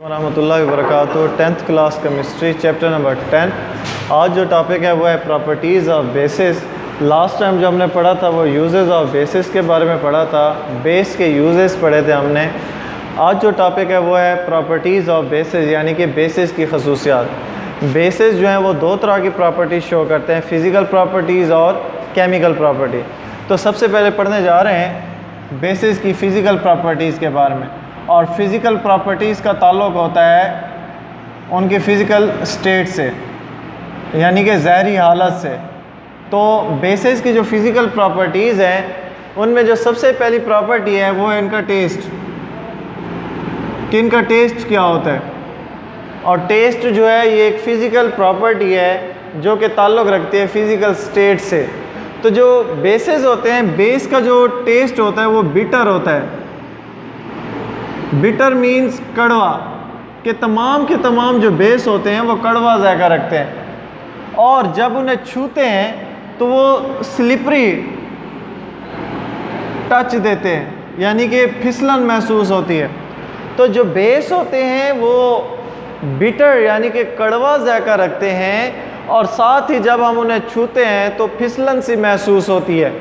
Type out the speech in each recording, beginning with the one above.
वरहमतुल्लाहि वबरकातुहू। 10th class chemistry chapter number 10। आज जो टॉपिक है वो है properties of basis. Last time जो हमने पढ़ा था वो यूजेस ऑफ बेसिस के बारे में पढ़ा था, बेस के यूजेस पढ़े थे हमने। आज जो टॉपिक है वो है प्रॉपर्टीज़ ऑफ बेसिस, यानी कि बेसिस की खसूसियात। बेसिस जो हैं वो दो तरह की प्रॉपर्टीज़ शो करते हैं, फ़िज़िकल प्रॉपर्टीज़ और केमिकल प्रॉपर्टी। तो सबसे पहले पढ़ने जा रहे हैं बेसिस की फ़िज़िकल प्रॉपर्टीज़ के बारे में। और फ़िज़िकल प्रॉपर्टीज़ का ताल्लुक़ होता है उनकी फ़िज़िकल स्टेट से, यानी कि ज़ाहरी हालत से। तो बेसिस की जो फ़िज़िकल प्रॉपर्टीज़ हैं उनमें जो सबसे पहली प्रॉपर्टी है वो है इनका टेस्ट, कि इनका टेस्ट क्या होता है। और टेस्ट जो है ये एक फ़िज़िकल प्रॉपर्टी है जो कि ताल्लुक़ रखती है फ़िज़िकल स्टेट से। तो जो बेसिस होते हैं, बेस का जो टेस्ट होता है वो बिटर होता है। बिटर मीन्स कड़वा, के तमाम जो बेस होते हैं वो कड़वा जायका रखते हैं और जब उन्हें छूते हैं तो वो स्लिपरी टच देते हैं, यानी कि फिसलन महसूस होती है। तो जो बेस होते हैं वो बिटर यानी कि कड़वा जायका रखते हैं और साथ ही जब हम उन्हें छूते हैं तो फिसलन सी महसूस होती है।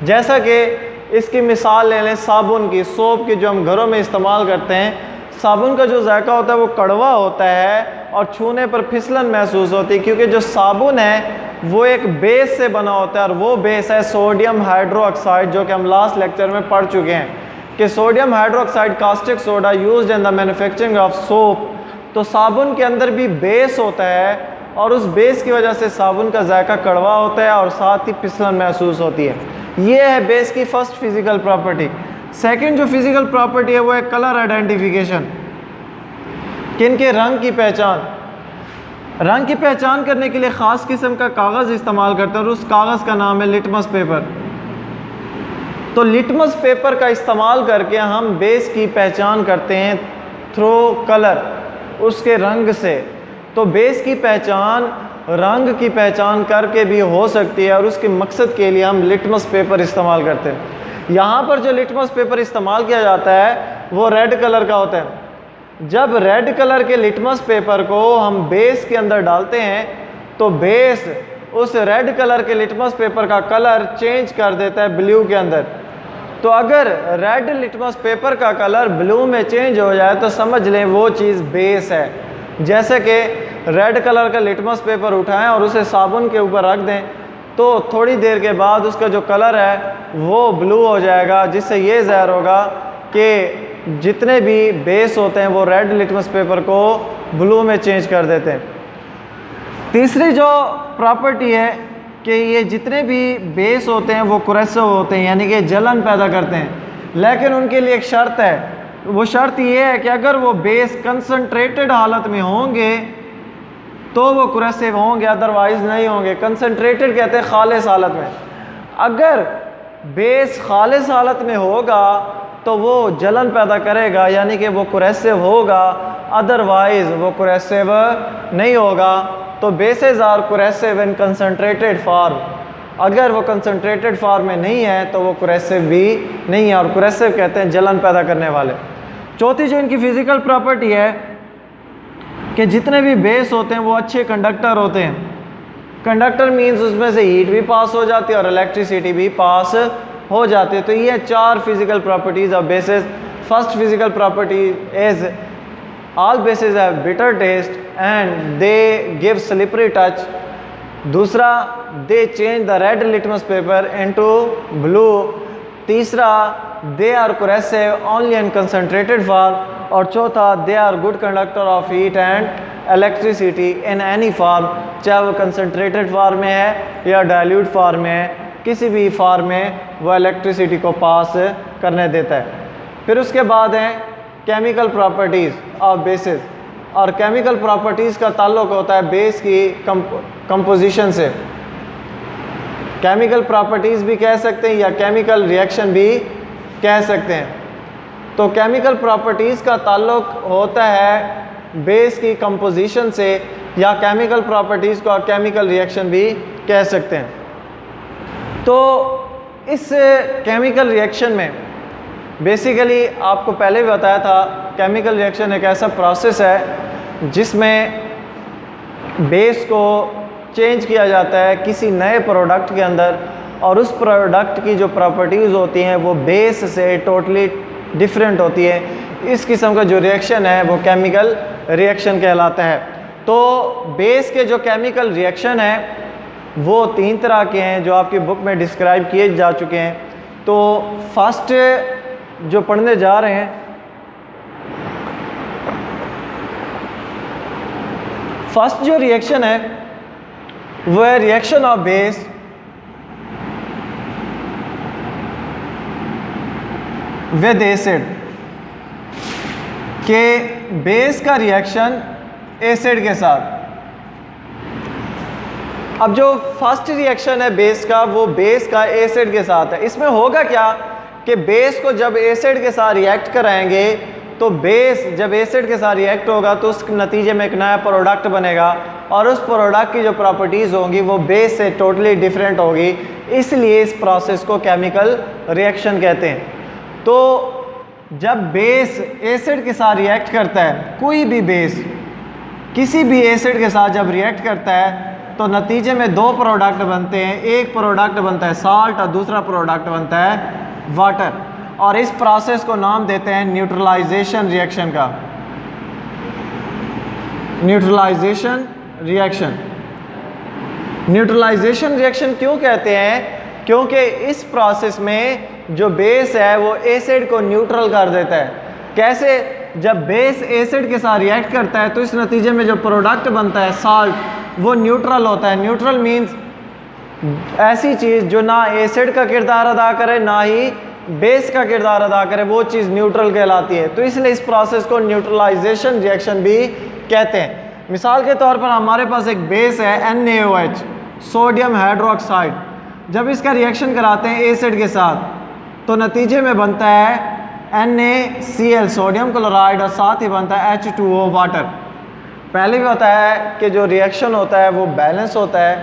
जैसा कि इसकी मिसाल ले लें साबुन की, सोप की, जो हम घरों में इस्तेमाल करते हैं। साबुन का जो जायका होता है वो कड़वा होता है और छूने पर फिसलन महसूस होती है, क्योंकि जो साबुन है वो एक बेस से बना होता है और वो बेस है सोडियम हाइड्रोक्साइड, जो कि हम लास्ट लेक्चर में पढ़ चुके हैं कि sodium hydroxide caustic soda used in the manufacturing of soap. तो साबुन के अंदर भी बेस होता है और उस बेस की वजह से साबुन का जायका कड़वा होता है और साथ ही फिसलन महसूस होती है। ये है बेस की फर्स्ट फिज़िकल प्रॉपर्टी। सेकंड जो फिज़िकल प्रॉपर्टी है वो है कलर आइडेंटिफिकेशन, किन के रंग की पहचान। रंग की पहचान करने के लिए ख़ास किस्म का कागज़ इस्तेमाल करते हैं और उस कागज़ का नाम है लिटमस पेपर। तो लिटमस पेपर का इस्तेमाल करके हम बेस की पहचान करते हैं थ्रू कलर, उसके रंग से। तो बेस की पहचान रंग की पहचान करके भी हो सकती है और उसके मकसद के लिए हम लिटमस पेपर इस्तेमाल करते हैं। यहाँ पर जो लिटमस पेपर इस्तेमाल किया जाता है वो रेड कलर का होता है। जब रेड कलर के लिटमस पेपर को हम बेस के अंदर डालते हैं तो बेस उस रेड कलर के लिटमस पेपर का कलर चेंज कर देता है ब्लू के अंदर। तो अगर रेड लिटमस पेपर का कलर ब्लू में चेंज हो जाए तो समझ लें वो चीज़ बेस है। जैसे कि रेड कलर का लिटमस पेपर उठाएं और उसे साबुन के ऊपर रख दें तो थोड़ी देर के बाद उसका जो कलर है वो ब्लू हो जाएगा, जिससे ये ज़ाहिर होगा कि जितने भी बेस होते हैं वो रेड लिटमस पेपर को ब्लू में चेंज कर देते हैं। तीसरी जो प्रॉपर्टी है कि ये जितने भी बेस होते हैं वो कुरेसिव होते हैं, यानी कि जलन पैदा करते हैं। लेकिन उनके लिए एक शर्त है, वो शर्त ये है कि अगर वो बेस कंसनट्रेटेड हालत में होंगे तो वो कुरेसिव होंगे, अदरवाइज़ नहीं होंगे। कंसनट्रेटेड कहते हैं खालिस हालत में। अगर बेस खालिस हालत में होगा तो वो जलन पैदा करेगा, यानी कि वो कुरेसिव होगा, अदरवाइज़ वो कुरेसिव नहीं होगा। तो bases are corrosive in concentrated form. अगर वो कंसनट्रेटेड फॉर्म में नहीं है तो वो कुरेसिव भी नहीं है, और कुरेसिव कहते हैं जलन पैदा करने वाले। चौथी जो इनकी फ़िज़िकल प्रॉपर्टी है कि जितने भी बेस होते हैं वो अच्छे कंडक्टर होते हैं। कंडक्टर मीन्स उसमें से हीट भी पास हो जाती है और इलेक्ट्रिसिटी भी पास हो जाती है। तो ये चार physical properties of bases. First physical property is all bases have bitter taste and they give slippery touch. दूसरा, they change the red litmus paper into blue. तीसरा, they are corrosive only in concentrated form. और चौथा, they are good conductor of heat and electricity in any form, चाहे वो concentrated form में है या dilute form में है, किसी भी फॉर्म में वो इलेक्ट्रिसिटी को पास करने देता है। फिर उसके बाद हैं केमिकल प्रॉपर्टीज़ ऑफ बेसिस। और केमिकल प्रॉपर्टीज़ का ताल्लुक़ होता है बेस की कंपोजिशन से। केमिकल प्रॉपर्टीज़ भी कह सकते हैं या केमिकल रिएक्शन भी कह सकते हैं। तो केमिकल प्रॉपर्टीज़ का ताल्लुक़ होता है बेस की कंपोजिशन से, या केमिकल प्रॉपर्टीज़ को केमिकल रिएक्शन भी कह सकते हैं। तो इस केमिकल रिएक्शन में बेसिकली आपको पहले भी बताया था केमिकल रिएक्शन एक ऐसा प्रोसेस है जिसमें बेस को चेंज किया जाता है किसी नए प्रोडक्ट के अंदर, और उस प्रोडक्ट की जो प्रॉपर्टीज़ होती हैं वो बेस से टोटली डिफरेंट होती है। इस किस्म का जो रिएक्शन है वो केमिकल रिएक्शन कहलाता है। तो बेस के जो केमिकल रिएक्शन है वो 3 तरह के हैं जो आपकी बुक में डिस्क्राइब किए जा चुके हैं। तो फर्स्ट जो पढ़ने जा रहे हैं, फर्स्ट जो रिएक्शन है वो है reaction of base with acid, के बेस का रिएक्शन एसिड के साथ। अब जो फर्स्ट रिएक्शन है बेस का, वो बेस का एसिड के साथ है। इसमें होगा क्या कि बेस को जब एसिड के साथ रिएक्ट कराएंगे तो बेस जब एसिड के साथ रिएक्ट होगा तो उस नतीजे में एक नया प्रोडक्ट बनेगा, और उस प्रोडक्ट की जो प्रॉपर्टीज़ होंगी वो बेस से टोटली डिफरेंट होगी। इसलिए इस प्रोसेस को केमिकल रिएक्शन कहते हैं। तो जब बेस एसिड के साथ रिएक्ट करता है, कोई भी बेस किसी भी एसिड के साथ जब रिएक्ट करता है तो नतीजे में 2 प्रोडक्ट बनते हैं। एक प्रोडक्ट बनता है साल्ट और दूसरा प्रोडक्ट बनता है वाटर, और इस प्रोसेस को नाम देते हैं न्यूट्रलाइजेशन रिएक्शन का। Neutralisation reaction. न्यूट्रलाइजेशन रिएक्शन क्यों कहते हैं? क्योंकि इस प्रोसेस में जो बेस है वो एसिड को न्यूट्रल कर देता है। कैसे? जब बेस एसिड के साथ रिएक्ट करता है तो इस नतीजे में जो प्रोडक्ट बनता है साल्ट, वो न्यूट्रल होता है। न्यूट्रल मीन्स ऐसी चीज़ जो ना एसिड का किरदार अदा करे ना ही बेस का किरदार अदा करे, वो चीज़ न्यूट्रल कहलाती है। तो इसलिए इस प्रोसेस को न्यूट्रलाइजेशन रिएक्शन भी कहते हैं। मिसाल के तौर पर हमारे पास एक बेस है NaOH, सोडियम हाइड्रोक्साइड। जब इसका रिएक्शन कराते हैं एसिड के साथ तो नतीजे में बनता है NaCl, सोडियम क्लोराइड, और साथ ही बनता है H2O, वाटर। पहले भी बताया है कि जो रिएक्शन होता है वो बैलेंस होता है,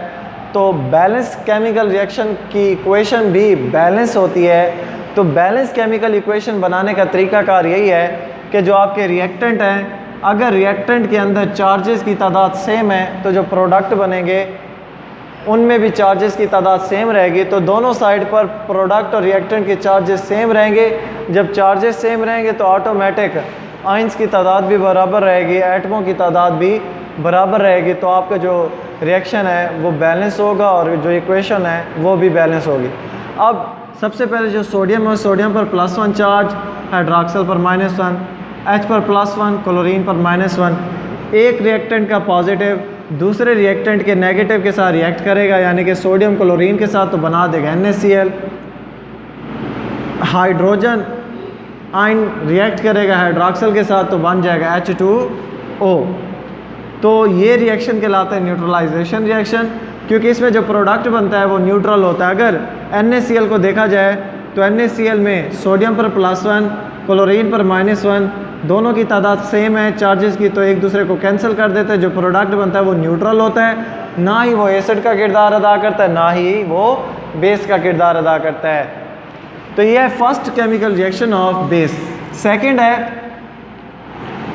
तो बैलेंस केमिकल रिएक्शन की इक्वेशन भी बैलेंस होती है। तो बैलेंस केमिकल इक्वेशन बनाने का तरीकाकार यही है कि जो आपके रिएक्टेंट हैं, अगर रिएक्टेंट के अंदर चार्जेस की तादाद सेम है तो जो प्रोडक्ट बनेंगे उनमें भी चार्जेस की तादाद सेम रहेगी। तो दोनों साइड पर प्रोडक्ट और रिएक्टेंट के चार्जेस सेम रहेंगे। जब चार्जेस सेम रहेंगे तो ऑटोमेटिक आयंस की तादाद भी बराबर रहेगी, एटमों की तादाद भी बराबर रहेगी। तो आपका जो रिएक्शन है वो बैलेंस होगा और जो इक्वेशन है वो भी बैलेंस होगी। अब सबसे पहले जो सोडियम है, सोडियम पर +1 चार्ज, हाइड्रोक्सिल पर -1, H पर +1, क्लोरीन पर -1। एक रिएक्टेंट का पॉजिटिव दूसरे रिएक्टेंट के नेगेटिव के साथ रिएक्ट करेगा, यानी कि सोडियम क्लोरीन के साथ तो बना देगा NaCl। हाइड्रोजन आयन रिएक्ट करेगा हाइड्रोक्सिल के साथ तो बन जाएगा H2O। तो ये रिएक्शन कहलाता है न्यूट्रलाइजेशन रिएक्शन, क्योंकि इसमें जो प्रोडक्ट बनता है वो न्यूट्रल होता है। अगर NaCl को देखा जाए तो NaCl में सोडियम पर +1, क्लोरीन पर -1, दोनों की तादाद सेम है चार्जेस की, तो एक दूसरे को कैंसिल कर देते हैं। जो प्रोडक्ट बनता है वो न्यूट्रल होता है, ना ही वो एसिड का किरदार अदा करता है ना ही वो बेस का किरदार अदा करता है। तो ये है first chemical reaction of base. Second है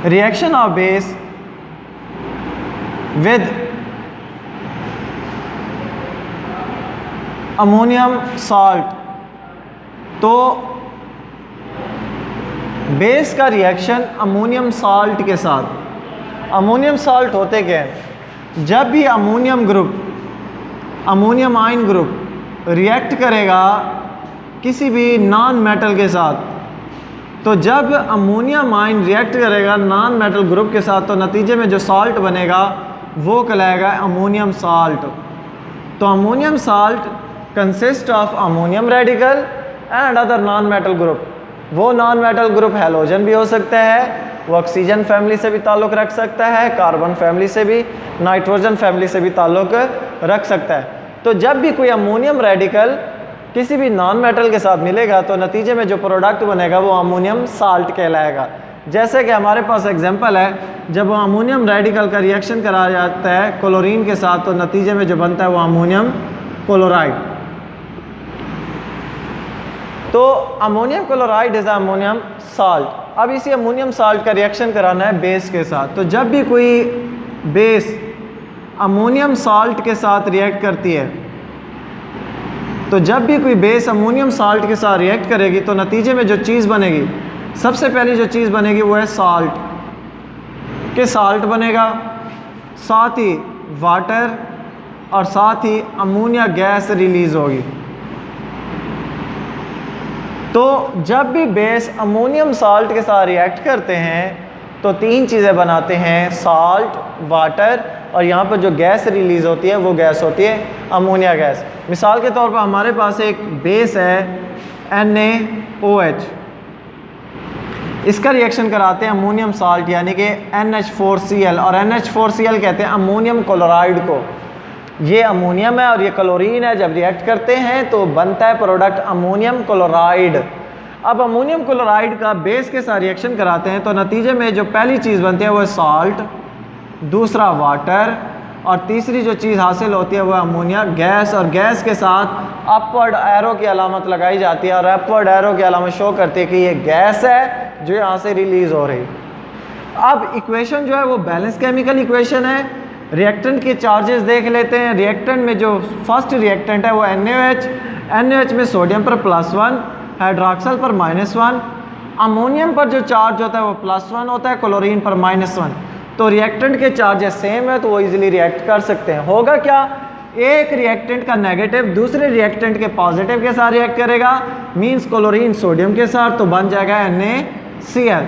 reaction of base with ammonium salt. तो बेस का रिएक्शन अमोनियम साल्ट के साथ। अमोनियम साल्ट होते क्या हैं? जब भी ammonium group, ammonium ion group react करेगा किसी भी नॉन मेटल के साथ, तो जब अमोनियम आयन रिएक्ट करेगा नॉन मेटल ग्रुप के साथ तो नतीजे में जो साल्ट बनेगा वो कहलाएगा अमोनियम साल्ट। तो ammonium salt consist of ammonium radical and other non metal group. वो नॉन मेटल ग्रुप हैलोजन भी हो सकता है, वो ऑक्सीजन फैमिली से भी ताल्लुक़ रख सकता है, कार्बन फैमिली से भी, नाइट्रोजन फैमिली से भी ताल्लुक़ रख सकता है। तो जब भी कोई अमोनियम रेडिकल किसी भी नॉन मेटल के साथ मिलेगा तो नतीजे में जो प्रोडक्ट बनेगा वो अमोनियम साल्ट कहलाएगा। जैसे कि हमारे पास एग्जांपल है, जब वो अमोनियम रेडिकल का रिएक्शन कराया जाता है क्लोरीन के साथ तो नतीजे में जो बनता है वो अमोनियम क्लोराइड। तो ammonium chloride is ammonium salt. अब इसी अमोनियम साल्ट का रिएक्शन कराना है बेस के साथ। तो जब भी कोई बेस अमोनियम साल्ट के साथ रिएक्ट करती है, तो जब भी कोई बेस अमोनियम साल्ट के साथ रिएक्ट करेगी तो नतीजे में जो चीज़ बनेगी, सबसे पहली जो चीज़ बनेगी वो है साल्ट, के साल्ट बनेगा, साथ ही वाटर और साथ ही अमोनिया गैस रिलीज़ होगी। तो जब भी बेस अमोनियम साल्ट के साथ रिएक्ट करते हैं तो तीन चीज़ें बनाते हैं, साल्ट, वाटर और यहाँ पर जो गैस रिलीज़ होती है वो गैस होती है अमोनिया गैस। मिसाल के तौर पर हमारे पास एक बेस है NaOH, इसका रिएक्शन कराते हैं अमोनियम साल्ट यानी कि NH4Cl, और NH4Cl कहते हैं अमोनियम क्लोराइड को। ये अमोनियम है और ये क्लोरीन है, जब रिएक्ट करते हैं तो बनता है प्रोडक्ट अमोनियम क्लोराइड। अब अमोनियम क्लोराइड का बेस के साथ रिएक्शन कराते हैं तो नतीजे में जो पहली चीज़ बनती है वो है साल्ट, दूसरा वाटर और तीसरी जो चीज़ हासिल होती है वो अमोनिया गैस। और गैस के साथ अपवर्ड एरो की अलामत लगाई जाती है और अपवर्ड एरो की अलामत शो करती है कि ये गैस है जो यहाँ से रिलीज़ हो रही। अब इक्वेशन जो है वो बैलेंस केमिकल इक्वेशन है। रिएक्टेंट के चार्जेस देख लेते हैं। रिएक्टेंट में जो फर्स्ट रिएक्टेंट है वो NaOH, NaOH में सोडियम पर +1, हाइड्रोक्सल पर -1, अमोनियम पर जो चार्ज होता है वो +1 होता है, क्लोरीन पर -1। तो रिएक्टेंट के चार्जेस सेम है तो वो इजीली रिएक्ट कर सकते हैं। होगा क्या, एक रिएक्टेंट का नेगेटिव दूसरे रिएक्टेंट के पॉजिटिव के साथ रिएक्ट करेगा, मींस क्लोरीन सोडियम के साथ, तो बन जाएगा NaCl।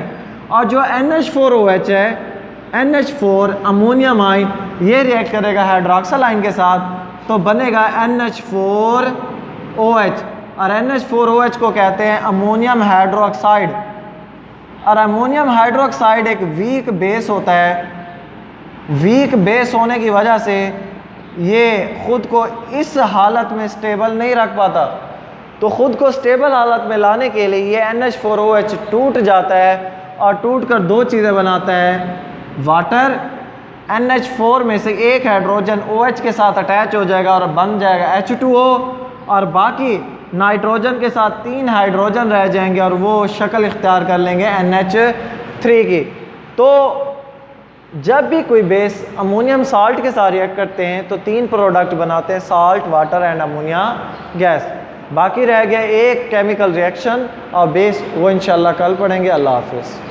और जो NH4OH है, NH4 अमोनियम आइन, ये रिएक्ट करेगा हाइड्रोक्सल आइन के साथ तो बनेगा NH4OH। और NH4OH को कहते हैं अमोनियम हाइड्रोक्साइड। और अमोनियम हाइड्रोक्साइड एक वीक बेस होता है। वीक बेस होने की वजह से ये ख़ुद को इस हालत में स्टेबल नहीं रख पाता, तो ख़ुद को स्टेबल हालत में लाने के लिए ये NH4OH टूट जाता है और टूट कर दो चीज़ें बनाता है, वाटर, NH4 में से एक हाइड्रोजन OH के साथ अटैच हो जाएगा और बन जाएगा H2O, और बाकी नाइट्रोजन के साथ 3 हाइड्रोजन रह जाएंगे और वो शक्ल इख्तियार कर लेंगे NH3 की। तो जब भी कोई बेस अमोनियम साल्ट के साथ रिएक्ट करते हैं तो 3 प्रोडक्ट बनाते हैं, salt, water and ammonia gas. बाकी रह गया एक केमिकल रिएक्शन और बेस, वो इंशाल्लाह कल पढ़ेंगे। अल्लाह हाफिज़।